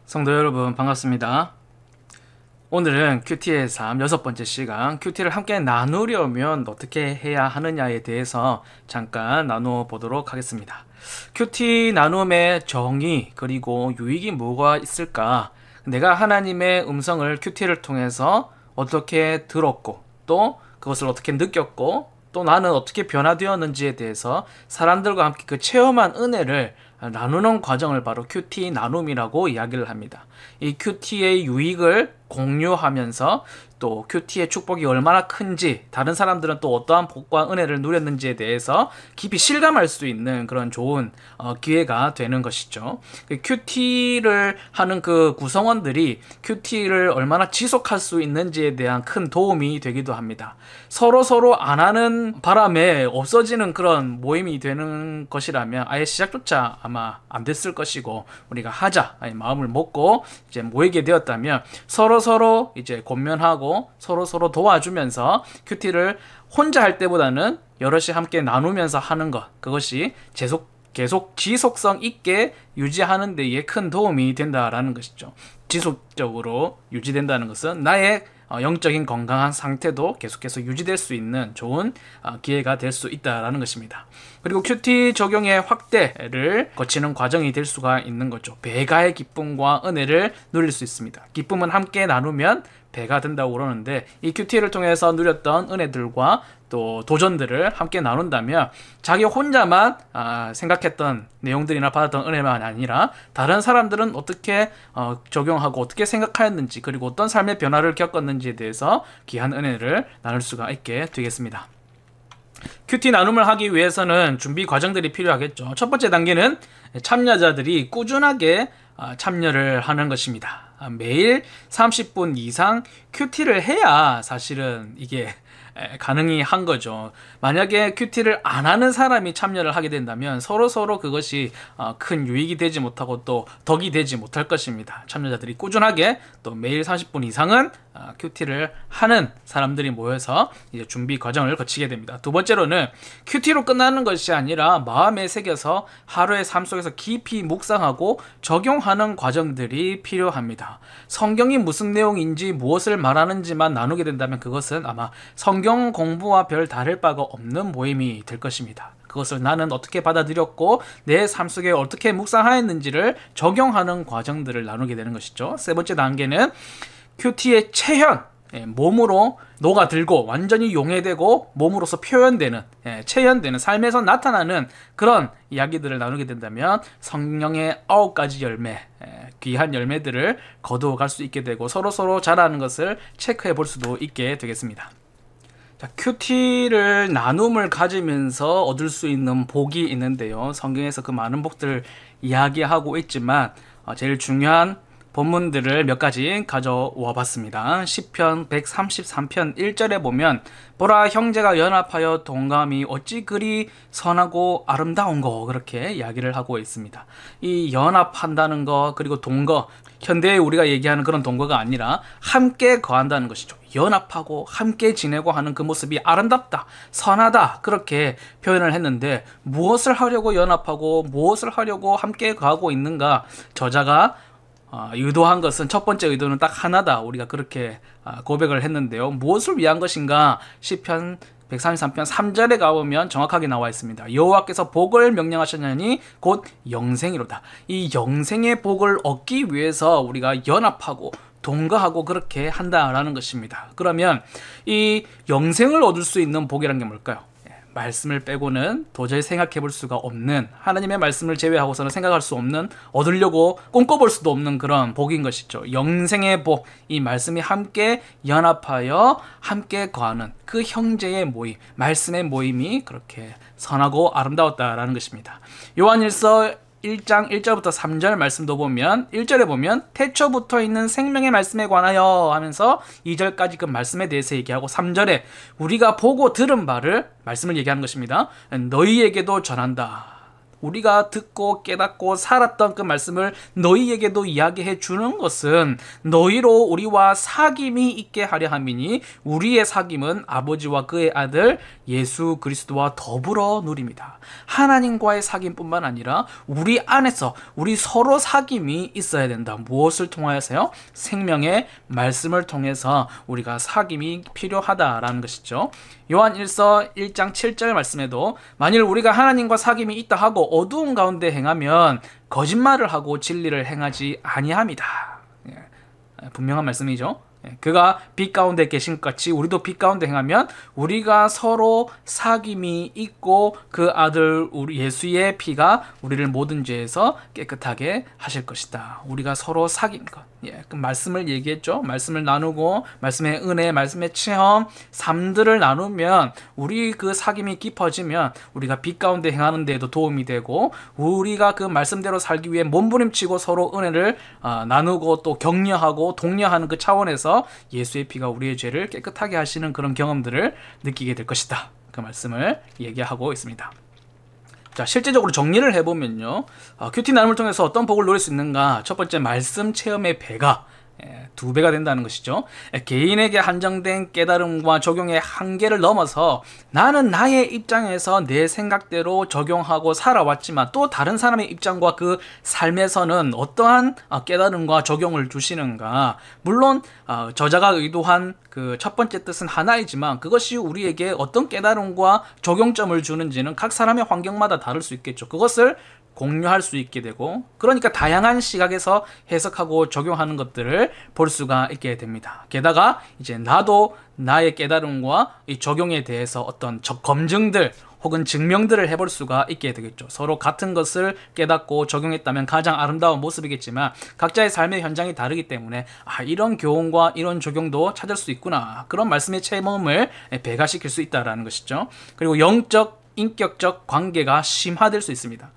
성도 여러분 반갑습니다. 오늘은 큐티의 삶 6번째 시간, 큐티를 함께 나누려면 어떻게 해야 하느냐에 대해서 잠깐 나누어 보도록 하겠습니다. 큐티 나눔의 정의 그리고 유익이 뭐가 있을까? 내가 하나님의 음성을 큐티를 통해서 어떻게 들었고 또 그것을 어떻게 느꼈고 또 나는 어떻게 변화되었는지에 대해서 사람들과 함께 그 체험한 은혜를 나누는 과정을 바로 큐티 나눔이라고 이야기를 합니다. 이 큐티의 유익을 공유하면서 또 큐티의 축복이 얼마나 큰지, 다른 사람들은 또 어떠한 복과 은혜를 누렸는지에 대해서 깊이 실감할 수 있는 그런 좋은 기회가 되는 것이죠. 큐티를 하는 그 구성원들이 큐티를 얼마나 지속할 수 있는지에 대한 큰 도움이 되기도 합니다. 서로 안 하는 바람에 없어지는 그런 모임이 되는 것이라면 아예 시작조차 아마 안 됐을 것이고, 우리가 하자 마음을 먹고 이제 모이게 되었다면 서로 이제 권면하고 서로 도와주면서 큐티를 혼자 할 때보다는 여럿이 함께 나누면서 하는 것, 그것이 계속 지속성 있게 유지하는 데에 큰 도움이 된다라는 것이죠. 지속적으로 유지된다는 것은 나의 영적인 건강한 상태도 계속해서 유지될 수 있는 좋은 기회가 될 수 있다라는 것입니다. 그리고 큐티 적용의 확대를 거치는 과정이 될 수가 있는 거죠. 배가의 기쁨과 은혜를 누릴 수 있습니다. 기쁨은 함께 나누면 배가 된다고 그러는데, 이 큐티를 통해서 누렸던 은혜들과 또 도전들을 함께 나눈다면 자기 혼자만 생각했던 내용들이나 받았던 은혜만 아니라 다른 사람들은 어떻게 적용하고 어떻게 생각하였는지, 그리고 어떤 삶의 변화를 겪었는지에 대해서 귀한 은혜를 나눌 수가 있게 되겠습니다. 큐티 나눔을 하기 위해서는 준비 과정들이 필요하겠죠. 첫 번째 단계는 참여자들이 꾸준하게 참여를 하는 것입니다. 매일 30분 이상 큐티를 해야 사실은 이게 가능이 한 거죠. 만약에 큐티를 안 하는 사람이 참여를 하게 된다면 서로 그것이 큰 유익이 되지 못하고 또 덕이 되지 못할 것입니다. 참여자들이 꾸준하게 또 매일 30분 이상은 큐티를 하는 사람들이 모여서 이제 준비 과정을 거치게 됩니다. 두 번째로는 큐티로 끝나는 것이 아니라 마음에 새겨서 하루의 삶 속에서 깊이 묵상하고 적용하는 과정들이 필요합니다. 성경이 무슨 내용인지 무엇을 말하는지만 나누게 된다면 그것은 아마 성경 공부와 별 다를 바가 없는 모임이 될 것입니다. 그것을 나는 어떻게 받아들였고 내 삶 속에 어떻게 묵상하였는지를 적용하는 과정들을 나누게 되는 것이죠. 세 번째 단계는 큐티의 체현, 몸으로 녹아들고 완전히 용해되고 몸으로서 표현되는, 체현되는, 삶에서 나타나는 그런 이야기들을 나누게 된다면 성령의 9가지 열매, 귀한 열매들을 거두어갈 수 있게 되고 서로 자라는 것을 체크해 볼 수도 있게 되겠습니다. 자, 큐티를 나눔을 가지면서 얻을 수 있는 복이 있는데요. 성경에서 그 많은 복들을 이야기하고 있지만 제일 중요한 본문들을 몇 가지 가져와 봤습니다. 시편 133편 1절에 보면 보라, 형제가 연합하여 동감이 어찌 그리 선하고 아름다운고, 그렇게 이야기를 하고 있습니다. 이 연합한다는 거, 그리고 동거, 현대에 우리가 얘기하는 그런 동거가 아니라 함께 거한다는 것이죠. 연합하고 함께 지내고 하는 그 모습이 아름답다, 선하다, 그렇게 표현을 했는데 무엇을 하려고 연합하고 무엇을 하려고 함께 거하고 있는가? 저자가 의도한 것은, 첫 번째 의도는 딱 하나다, 우리가 그렇게 고백을 했는데요. 무엇을 위한 것인가? 시편 133편 3절에 가보면 정확하게 나와 있습니다. 여호와께서 복을 명령하셨느니 곧 영생이로다. 이 영생의 복을 얻기 위해서 우리가 연합하고 동거하고 그렇게 한다라는 것입니다. 그러면 이 영생을 얻을 수 있는 복이란 게 뭘까요? 말씀을 빼고는 도저히 생각해 볼 수가 없는, 하나님의 말씀을 제외하고서는 생각할 수 없는, 얻으려고 꿈꿔볼 수도 없는 그런 복인 것이죠. 영생의 복, 이 말씀이 함께 연합하여 함께 거하는 그 형제의 모임, 말씀의 모임이 그렇게 선하고 아름다웠다라는 것입니다. 요한일서 1장 1절부터 3절 말씀도 보면 1절에 보면 태초부터 있는 생명의 말씀에 관하여 하면서 2절까지 그 말씀에 대해서 얘기하고 3절에 우리가 보고 들은 바를, 말씀을 얘기하는 것입니다, 너희에게도 전한다. 우리가 듣고 깨닫고 살았던 그 말씀을 너희에게도 이야기해 주는 것은 너희로 우리와 사귐이 있게 하려 함이니 우리의 사귐은 아버지와 그의 아들 예수 그리스도와 더불어 누립니다. 하나님과의 사귐뿐만 아니라 우리 안에서 우리 서로 사귐이 있어야 된다. 무엇을 통하여서요? 생명의 말씀을 통해서 우리가 사귐이 필요하다라는 것이죠. 요한 1서 1장 7절 말씀에도 만일 우리가 하나님과 사귐이 있다 하고 어두운 가운데 행하면 거짓말을 하고 진리를 행하지 아니함이다. 분명한 말씀이죠. 그가 빛 가운데 계신 것 같이 우리도 빛 가운데 행하면 우리가 서로 사귐이 있고 그 아들 우리 예수의 피가 우리를 모든 죄에서 깨끗하게 하실 것이다. 우리가 서로 사귐 것. 그 말씀을 얘기했죠. 말씀을 나누고 말씀의 은혜, 말씀의 체험, 삶들을 나누면 우리 그 사귐이 깊어지면 우리가 빛 가운데 행하는 데에도 도움이 되고 우리가 그 말씀대로 살기 위해 몸부림치고 서로 은혜를 나누고 또 격려하고 독려하는 그 차원에서 예수의 피가 우리의 죄를 깨끗하게 하시는 그런 경험들을 느끼게 될 것이다. 그 말씀을 얘기하고 있습니다. 자, 실제적으로 정리를 해보면요. 큐티 나눔을 통해서 어떤 복을 누릴 수 있는가? 첫 번째, 말씀 체험의 배가 2배가 된다는 것이죠. 개인에게 한정된 깨달음과 적용의 한계를 넘어서 나는 나의 입장에서 내 생각대로 적용하고 살아왔지만 또 다른 사람의 입장과 그 삶에서는 어떠한 깨달음과 적용을 주시는가. 물론 저자가 의도한 그 첫 번째 뜻은 하나이지만 그것이 우리에게 어떤 깨달음과 적용점을 주는지는 각 사람의 환경마다 다를 수 있겠죠. 그것을 공유할 수 있게 되고 그러니까 다양한 시각에서 해석하고 적용하는 것들을 볼 수가 있게 됩니다. 게다가 이제 나도 나의 깨달음과 이 적용에 대해서 어떤 검증들 혹은 증명들을 해볼 수가 있게 되겠죠. 서로 같은 것을 깨닫고 적용했다면 가장 아름다운 모습이겠지만 각자의 삶의 현장이 다르기 때문에 이런 교훈과 이런 적용도 찾을 수 있구나. 그런 말씀의 체험을 배가시킬 수 있다는 것이죠. 그리고 영적, 인격적 관계가 심화될 수 있습니다.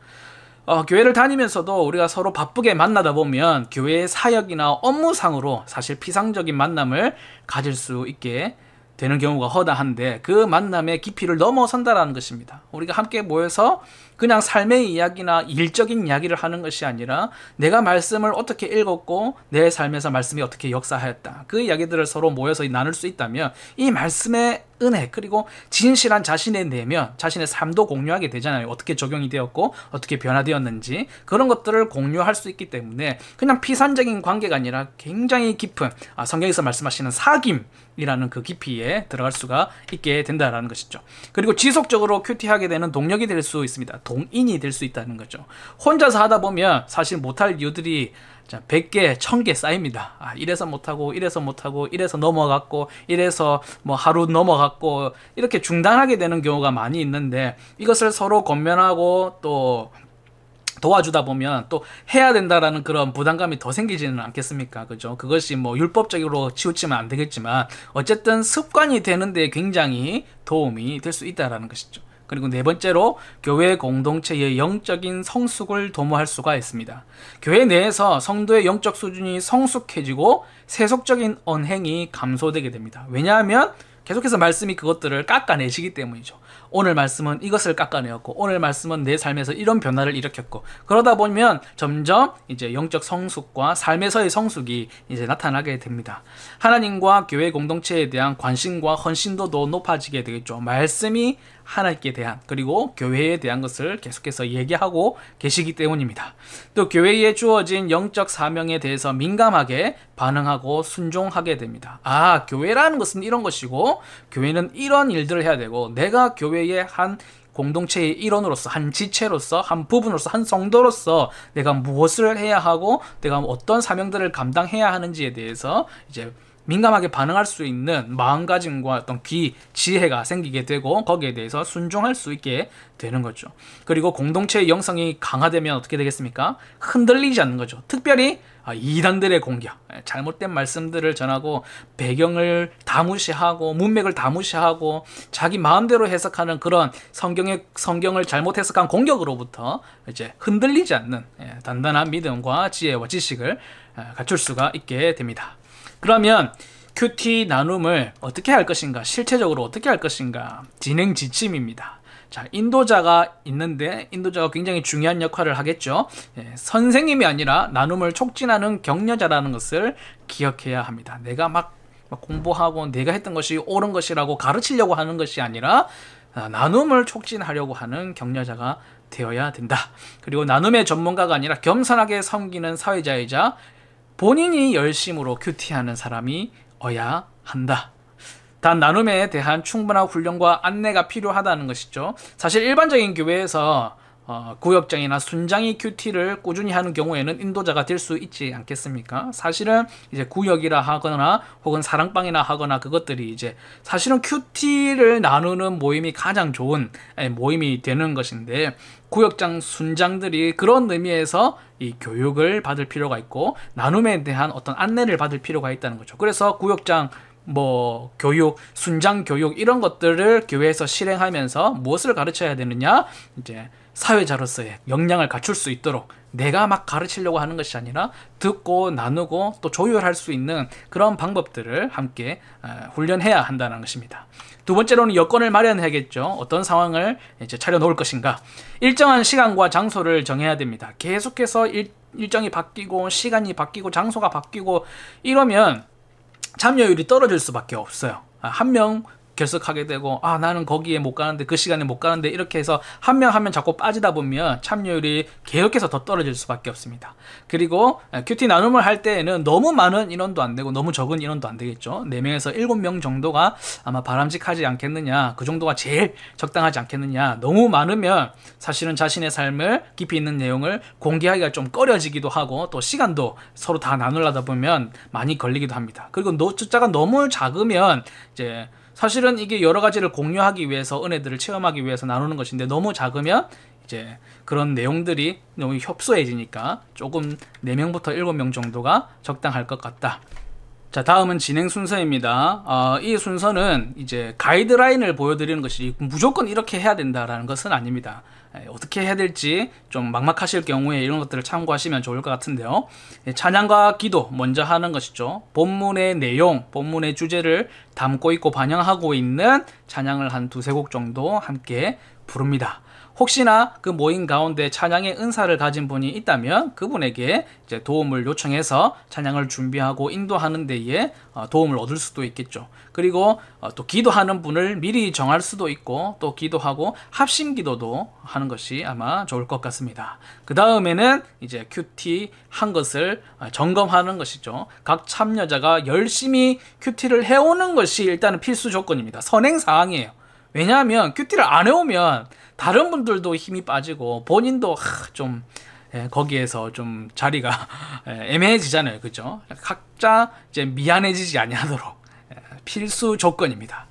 교회를 다니면서도 우리가 서로 바쁘게 만나다 보면 교회의 사역이나 업무상으로 사실 피상적인 만남을 가질 수 있게 되는 경우가 허다한데 그 만남의 깊이를 넘어선다라는 것입니다. 우리가 함께 모여서 그냥 삶의 이야기나 일적인 이야기를 하는 것이 아니라 내가 말씀을 어떻게 읽었고 내 삶에서 말씀이 어떻게 역사하였다. 그 이야기들을 서로 모여서 나눌 수 있다면 이 말씀의 은혜 그리고 진실한 자신의 내면, 자신의 삶도 공유하게 되잖아요. 어떻게 적용이 되었고 어떻게 변화되었는지 그런 것들을 공유할 수 있기 때문에 그냥 피산적인 관계가 아니라 굉장히 깊은 성경에서 말씀하시는 사귐이라는 그 깊이에 들어갈 수가 있게 된다는 것이죠. 그리고 지속적으로 큐티하게 되는 동력이 될 수 있습니다. 동인이 될 수 있다는 거죠. 혼자서 하다 보면 사실 못할 이유들이 100개, 1000개 쌓입니다. 이래서 못하고 이래서 못하고 이래서 넘어갔고 이래서 뭐 하루 넘어갔고 이렇게 중단하게 되는 경우가 많이 있는데 이것을 서로 권면하고 또 도와주다 보면 또 해야 된다라는 그런 부담감이 더 생기지는 않겠습니까? 그죠? 그것이 뭐 율법적으로 치우치면 안 되겠지만 어쨌든 습관이 되는데 굉장히 도움이 될 수 있다라는 것이죠. 그리고 네 번째로 교회 공동체의 영적인 성숙을 도모할 수가 있습니다. 교회 내에서 성도의 영적 수준이 성숙해지고 세속적인 언행이 감소되게 됩니다. 왜냐하면 계속해서 말씀이 그것들을 깎아내시기 때문이죠. 오늘 말씀은 이것을 깎아내었고 오늘 말씀은 내 삶에서 이런 변화를 일으켰고 그러다 보면 점점 이제 영적 성숙과 삶에서의 성숙이 이제 나타나게 됩니다. 하나님과 교회 공동체에 대한 관심과 헌신도도 높아지게 되겠죠. 말씀이 하나님께 대한 그리고 교회에 대한 것을 계속해서 얘기하고 계시기 때문입니다. 또 교회에 주어진 영적 사명에 대해서 민감하게 반응하고 순종하게 됩니다. 교회라는 것은 이런 것이고 교회는 이런 일들을 해야 되고 내가 교회의 한 공동체의 일원으로서 한 지체로서 한 부분으로서 한 성도로서 내가 무엇을 해야 하고 내가 어떤 사명들을 감당해야 하는지에 대해서 이제 민감하게 반응할 수 있는 마음가짐과 어떤 지혜가 생기게 되고 거기에 대해서 순종할 수 있게 되는 거죠. 그리고 공동체의 영성이 강화되면 어떻게 되겠습니까? 흔들리지 않는 거죠. 특별히 이단들의 공격, 잘못된 말씀들을 전하고 배경을 다 무시하고 문맥을 다 무시하고 자기 마음대로 해석하는 그런 성경을 잘못 해석한 공격으로부터 이제 흔들리지 않는 단단한 믿음과 지혜와 지식을 갖출 수가 있게 됩니다. 그러면 큐티 나눔을 어떻게 할 것인가, 실체적으로 어떻게 할 것인가, 진행 지침입니다. 자, 인도자가 있는데 인도자가 굉장히 중요한 역할을 하겠죠. 선생님이 아니라 나눔을 촉진하는 격려자라는 것을 기억해야 합니다. 내가 막 공부하고 내가 했던 것이 옳은 것이라고 가르치려고 하는 것이 아니라 나눔을 촉진하려고 하는 격려자가 되어야 된다. 그리고 나눔의 전문가가 아니라 겸손하게 섬기는 사회자이자 본인이 열심으로 큐티하는 사람이어야 한다. 단 나눔에 대한 충분한 훈련과 안내가 필요하다는 것이죠. 사실 일반적인 교회에서 구역장이나 순장이 큐티를 꾸준히 하는 경우에는 인도자가 될 수 있지 않겠습니까? 사실은 이제 구역이라 하거나 혹은 사랑방이나 하거나 그것들이 이제 사실은 큐티를 나누는 모임이 가장 좋은 모임이 되는 것인데, 구역장 순장들이 그런 의미에서 이 교육을 받을 필요가 있고 나눔에 대한 어떤 안내를 받을 필요가 있다는 거죠. 그래서 구역장 교육, 순장 교육 이런 것들을 교회에서 실행하면서 무엇을 가르쳐야 되느냐? 이제 사회자로서의 역량을 갖출 수 있도록 내가 막 가르치려고 하는 것이 아니라 듣고 나누고 또 조율할 수 있는 그런 방법들을 함께 훈련해야 한다는 것입니다. 두 번째로는 여건을 마련해야겠죠. 어떤 상황을 이제 차려놓을 것인가. 일정한 시간과 장소를 정해야 됩니다. 계속해서 일정이 바뀌고 시간이 바뀌고 장소가 바뀌고 이러면 참여율이 떨어질 수밖에 없어요. 한 명 결석하게 되고 나는 거기에 못 가는데 그 시간에 못 가는데 이렇게 해서 한 명 한 명 자꾸 빠지다 보면 참여율이 계속해서 더 떨어질 수밖에 없습니다. 그리고 큐티 나눔을 할 때에는 너무 많은 인원도 안 되고 너무 적은 인원도 안 되겠죠. 4명에서 7명 정도가 아마 바람직하지 않겠느냐, 그 정도가 제일 적당하지 않겠느냐. 너무 많으면 사실은 자신의 삶을 깊이 있는 내용을 공개하기가 좀 꺼려지기도 하고 또 시간도 서로 다 나누려다 보면 많이 걸리기도 합니다. 그리고 숫자가 너무 작으면 이제 사실은 이게 여러 가지를 공유하기 위해서 은혜들을 체험하기 위해서 나누는 것인데 너무 작으면 이제 그런 내용들이 너무 협소해지니까 조금 4명부터 7명 정도가 적당할 것 같다. 자, 다음은 진행 순서입니다. 이 순서는 이제 가이드라인을 보여드리는 것이 무조건 이렇게 해야 된다라는 것은 아닙니다. 어떻게 해야 될지 좀 막막하실 경우에 이런 것들을 참고하시면 좋을 것 같은데요. 찬양과 기도 먼저 하는 것이죠. 본문의 내용, 본문의 주제를 담고 있고 반영하고 있는 찬양을 한 2-3곡 정도 함께 부릅니다. 혹시나 그 모임 가운데 찬양의 은사를 가진 분이 있다면 그분에게 이제 도움을 요청해서 찬양을 준비하고 인도하는 데에 도움을 얻을 수도 있겠죠. 그리고 또 기도하는 분을 미리 정할 수도 있고 또 기도하고 합심 기도도 하는 것이 아마 좋을 것 같습니다. 그 다음에는 이제 큐티 한 것을 점검하는 것이죠. 각 참여자가 열심히 큐티를 해오는 것이 일단은 필수 조건입니다. 선행사항이에요. 왜냐하면 큐티를 안 해오면 다른 분들도 힘이 빠지고 본인도 좀 거기에서 좀 자리가 애매해지잖아요. 그죠? 각자 이제 미안해지지 아니하도록 필수 조건입니다.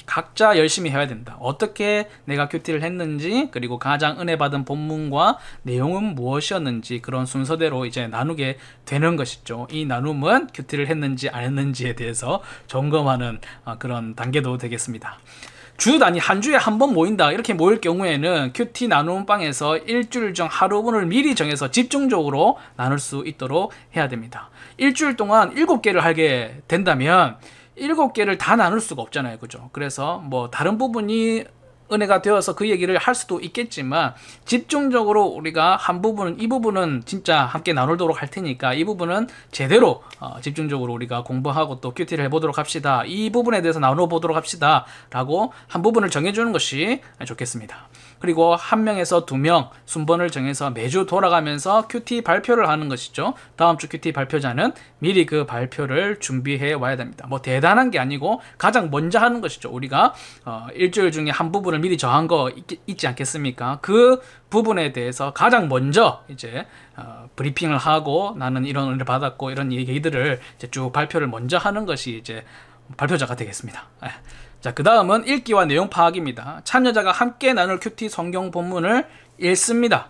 각자 열심히 해야 된다. 어떻게 내가 큐티를 했는지, 그리고 가장 은혜 받은 본문과 내용은 무엇이었는지 그런 순서대로 이제 나누게 되는 것이죠. 이 나눔은 큐티를 했는지 안 했는지에 대해서 점검하는 그런 단계도 되겠습니다. 주 단위 한 주에 한 번 모인다 이렇게 모일 경우에는 큐티 나눔방에서 일주일 중 하루분을 미리 정해서 집중적으로 나눌 수 있도록 해야 됩니다. 일주일 동안 7개를 하게 된다면 7개를 다 나눌 수가 없잖아요. 그죠? 그래서 다른 부분이 은혜가 되어서 그 얘기를 할 수도 있겠지만 집중적으로 우리가 한 부분은 이 부분은 진짜 함께 나누도록 할 테니까 이 부분은 제대로 집중적으로 우리가 공부하고 또 큐티를 해보도록 합시다. 이 부분에 대해서 나눠보도록 합시다 라고 한 부분을 정해주는 것이 좋겠습니다. 그리고 1명에서 2명 순번을 정해서 매주 돌아가면서 큐티 발표를 하는 것이죠. 다음 주 큐티 발표자는 미리 그 발표를 준비해 와야 됩니다. 대단한 게 아니고 가장 먼저 하는 것이죠. 우리가 일주일 중에 한 부분을 미리 정한 거 있지 않겠습니까? 그 부분에 대해서 가장 먼저 이제 브리핑을 하고 나는 이런 은혜를 받았고 이런 얘기들을 이제 쭉 발표를 먼저 하는 것이 이제 발표자가 되겠습니다. 자, 그 다음은 읽기와 내용 파악입니다. 참여자가 함께 나눌 큐티 성경 본문을 읽습니다.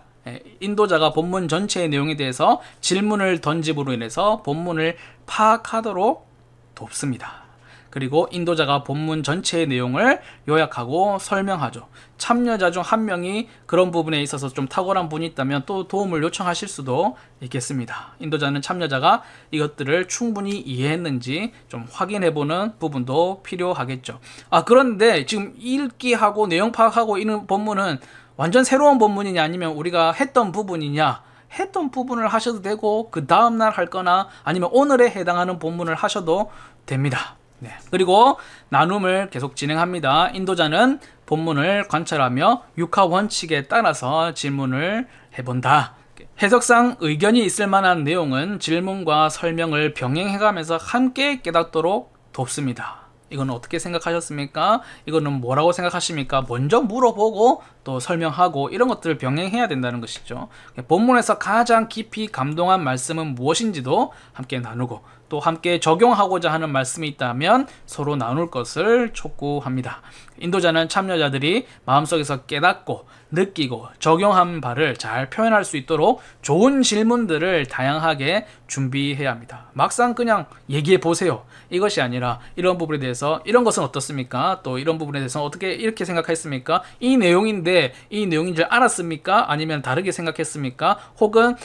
인도자가 본문 전체의 내용에 대해서 질문을 던짐으로 인해서 본문을 파악하도록 돕습니다. 그리고 인도자가 본문 전체의 내용을 요약하고 설명하죠. 참여자 중 한 명이 그런 부분에 있어서 좀 탁월한 분이 있다면 또 도움을 요청하실 수도 있겠습니다. 인도자는 참여자가 이것들을 충분히 이해했는지 좀 확인해보는 부분도 필요하겠죠. 그런데 지금 읽기하고 내용 파악하고 있는 본문은 완전 새로운 본문이냐 아니면 우리가 했던 부분이냐, 했던 부분을 하셔도 되고 그 다음날 할 거나 아니면 오늘에 해당하는 본문을 하셔도 됩니다. 네. 그리고 나눔을 계속 진행합니다. 인도자는 본문을 관찰하며 육하 원칙에 따라서 질문을 해본다. 해석상 의견이 있을 만한 내용은 질문과 설명을 병행해가면서 함께 깨닫도록 돕습니다. 이거는 어떻게 생각하셨습니까? 이거는 뭐라고 생각하십니까? 먼저 물어보고 또 설명하고 이런 것들을 병행해야 된다는 것이죠. 본문에서 가장 깊이 감동한 말씀은 무엇인지도 함께 나누고 또 함께 적용하고자 하는 말씀이 있다면 서로 나눌 것을 촉구합니다. 인도자는 참여자들이 마음속에서 깨닫고 느끼고 적용한 바를 잘 표현할 수 있도록 좋은 질문들을 다양하게 준비해야 합니다. 막상 그냥 얘기해 보세요, 이것이 아니라 이런 부분에 대해서 이런 것은 어떻습니까? 또 이런 부분에 대해서 어떻게 이렇게 생각했습니까? 이 내용인데 이 내용인 줄 알았습니까? 아니면 다르게 생각했습니까? 혹은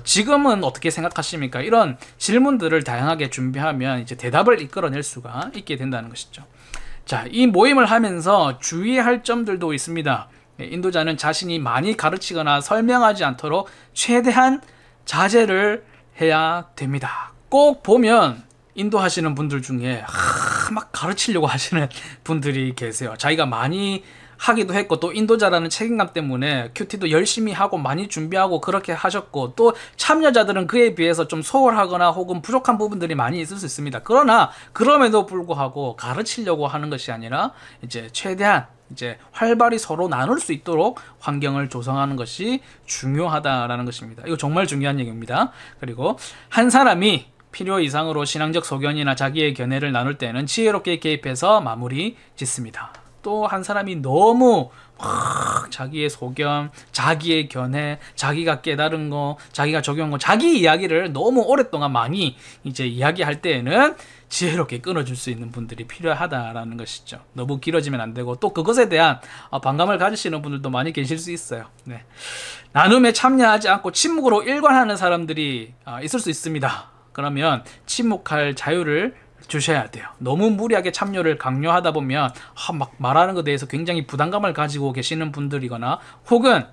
지금은 어떻게 생각하십니까? 이런 질문들을 다양하게 준비하면 이제 대답을 이끌어낼 수가 있게 된다는 것이죠. 자, 이 모임을 하면서 주의해야 할 점들도 있습니다. 인도자는 자신이 많이 가르치거나 설명하지 않도록 최대한 자제를 해야 됩니다. 꼭 보면 인도하시는 분들 중에 막 가르치려고 하시는 분들이 계세요. 자기가 많이 하기도 했고 또 인도자라는 책임감 때문에 큐티도 열심히 하고 많이 준비하고 그렇게 하셨고 또 참여자들은 그에 비해서 좀 소홀하거나 혹은 부족한 부분들이 많이 있을 수 있습니다. 그러나 그럼에도 불구하고 가르치려고 하는 것이 아니라 이제 최대한 이제 활발히 서로 나눌 수 있도록 환경을 조성하는 것이 중요하다라는 것입니다. 이거 정말 중요한 얘기입니다. 그리고 한 사람이 필요 이상으로 신앙적 소견이나 자기의 견해를 나눌 때는 지혜롭게 개입해서 마무리 짓습니다. 또 한 사람이 너무 자기의 소견, 자기의 견해, 자기가 깨달은 거, 자기가 적용한 거, 자기 이야기를 너무 오랫동안 많이 이제 이야기할 때에는 지혜롭게 끊어줄 수 있는 분들이 필요하다라는 것이죠. 너무 길어지면 안 되고 또 그것에 대한 반감을 가지시는 분들도 많이 계실 수 있어요. 네. 나눔에 참여하지 않고 침묵으로 일관하는 사람들이 있을 수 있습니다. 그러면 침묵할 자유를 주셔야 돼요. 너무 무리하게 참여를 강요하다 보면 막 말하는 것에 대해서 굉장히 부담감을 가지고 계시는 분들이거나 혹은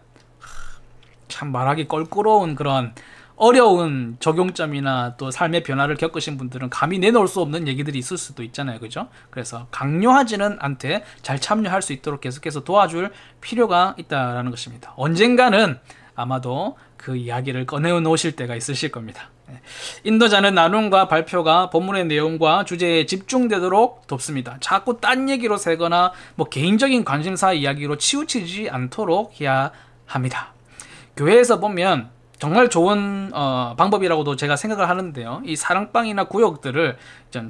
참 말하기 껄끄러운 그런 어려운 적용점이나 또 삶의 변화를 겪으신 분들은 감히 내놓을 수 없는 얘기들이 있을 수도 있잖아요. 그죠? 그래서 강요하지는 않되 잘 참여할 수 있도록 계속해서 도와줄 필요가 있다는 것입니다. 언젠가는 아마도 그 이야기를 꺼내놓으실 때가 있으실 겁니다. 인도자는 나눔과 발표가 본문의 내용과 주제에 집중되도록 돕습니다. 자꾸 딴 얘기로 새거나 개인적인 관심사 이야기로 치우치지 않도록 해야 합니다. 교회에서 보면 정말 좋은 방법이라고도 제가 생각을 하는데요. 이 사랑방이나 구역들을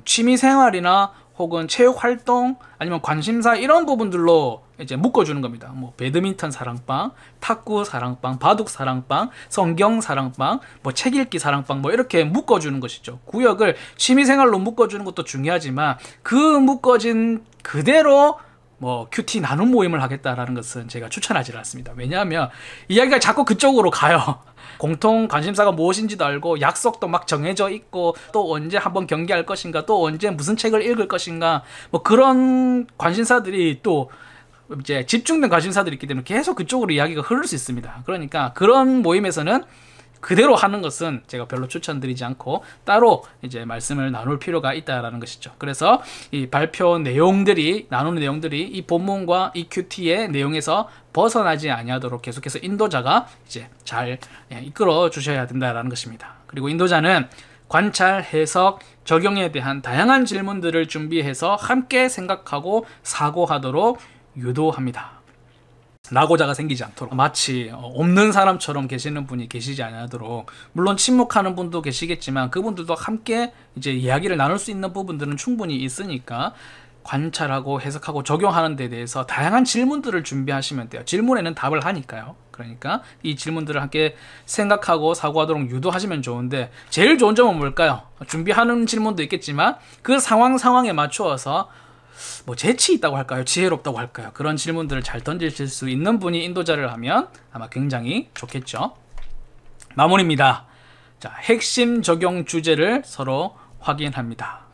취미생활이나 혹은 체육활동 아니면 관심사 이런 부분들로 이제 묶어주는 겁니다. 배드민턴 사랑방, 탁구 사랑방, 바둑 사랑방, 성경 사랑방, 책 읽기 사랑방 이렇게 묶어주는 것이죠. 구역을 취미생활로 묶어주는 것도 중요하지만 그 묶어진 그대로 큐티 나눔 모임을 하겠다라는 것은 제가 추천하지 않습니다. 왜냐하면 이야기가 자꾸 그쪽으로 가요. 공통 관심사가 무엇인지도 알고 약속도 막 정해져 있고 또 언제 한번 경기할 것인가 또 언제 무슨 책을 읽을 것인가 그런 관심사들이 또 이제 집중된 관심사들이 있기 때문에 계속 그쪽으로 이야기가 흐를 수 있습니다. 그러니까 그런 모임에서는 그대로 하는 것은 제가 별로 추천드리지 않고 따로 이제 말씀을 나눌 필요가 있다라는 것이죠. 그래서 이 발표 내용들이 나누는 내용들이 이 본문과 이 큐티의 내용에서 벗어나지 아니하도록 계속해서 인도자가 이제 잘 이끌어 주셔야 된다라는 것입니다. 그리고 인도자는 관찰, 해석, 적용에 대한 다양한 질문들을 준비해서 함께 생각하고 사고하도록 유도합니다. 낙오자가 생기지 않도록 마치 없는 사람처럼 계시는 분이 계시지 않도록 물론 침묵하는 분도 계시겠지만 그분들도 함께 이제 이야기를 나눌 수 있는 부분들은 충분히 있으니까 관찰하고 해석하고 적용하는 데 대해서 다양한 질문들을 준비하시면 돼요. 질문에는 답을 하니까요. 그러니까 이 질문들을 함께 생각하고 사고하도록 유도하시면 좋은데, 제일 좋은 점은 뭘까요? 준비하는 질문도 있겠지만 그 상황에 맞추어서 뭐 재치 있다고 할까요? 지혜롭다고 할까요? 그런 질문들을 잘 던지실 수 있는 분이 인도자를 하면 아마 굉장히 좋겠죠. 마무리입니다. 자, 핵심 적용 주제를 서로 확인합니다.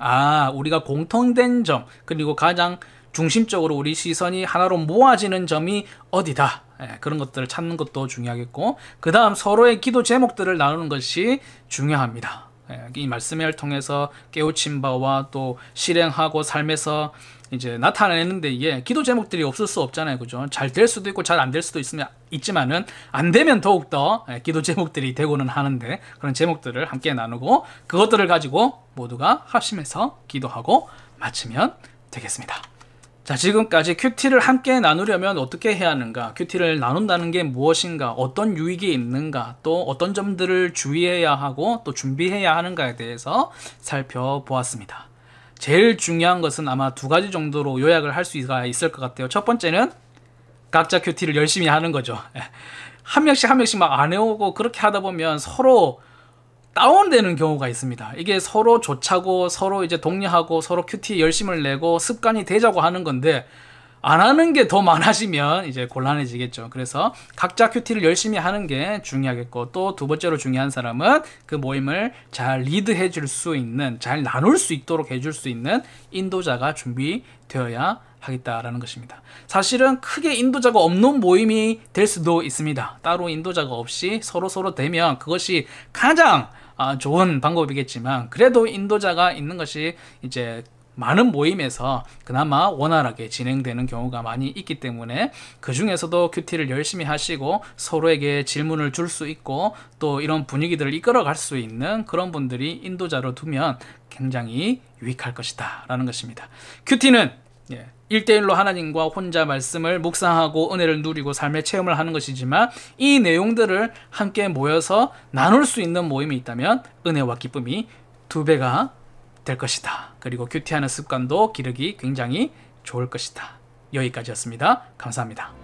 우리가 공통된 점, 그리고 가장 중심적으로 우리 시선이 하나로 모아지는 점이 어디다. 그런 것들을 찾는 것도 중요하겠고, 그 다음 서로의 기도 제목들을 나누는 것이 중요합니다. 이 말씀을 통해서 깨우친 바와 또 실행하고 삶에서 이제 나타내는데, 이게 기도 제목들이 없을 수 없잖아요. 그죠? 잘 될 수도 있고 잘 안 될 수도 있지만은 안 되면 더욱더 기도 제목들이 되고는 하는데, 그런 제목들을 함께 나누고 그것들을 가지고 모두가 합심해서 기도하고 마치면 되겠습니다. 자, 지금까지 큐티를 함께 나누려면 어떻게 해야 하는가, 큐티를 나눈다는 게 무엇인가, 어떤 유익이 있는가, 또 어떤 점들을 주의해야 하고 또 준비해야 하는가에 대해서 살펴보았습니다. 제일 중요한 것은 아마 두 가지 정도로 요약을 할 수가 있을 것 같아요. 첫 번째는 각자 큐티를 열심히 하는 거죠. 한 명씩 막 안 해오고 그렇게 하다 보면 서로 다운되는 경우가 있습니다. 이게 서로 좋자고 서로 이제 독려하고 서로 큐티 열심을 내고 습관이 되자고 하는 건데, 안 하는 게 더 많아지면 이제 곤란해지겠죠. 그래서 각자 큐티를 열심히 하는 게 중요하겠고, 또 두 번째로 중요한 사람은 그 모임을 잘 리드해 줄 수 있는, 잘 나눌 수 있도록 해줄 수 있는 인도자가 준비되어야 하겠다라는 것입니다. 사실은 크게 인도자가 없는 모임이 될 수도 있습니다. 따로 인도자가 없이 서로 되면 그것이 가장 좋은 방법이겠지만, 그래도 인도자가 있는 것이 이제 많은 모임에서 그나마 원활하게 진행되는 경우가 많이 있기 때문에, 그 중에서도 큐티를 열심히 하시고 서로에게 질문을 줄 수 있고 또 이런 분위기들을 이끌어갈 수 있는 그런 분들이 인도자로 두면 굉장히 유익할 것이다 라는 것입니다. 큐티는 1대1로 하나님과 혼자 말씀을 묵상하고 은혜를 누리고 삶의 체험을 하는 것이지만, 이 내용들을 함께 모여서 나눌 수 있는 모임이 있다면 은혜와 기쁨이 2배가 될 것이다. 그리고 큐티하는 습관도 기르기 굉장히 좋을 것이다. 여기까지였습니다. 감사합니다.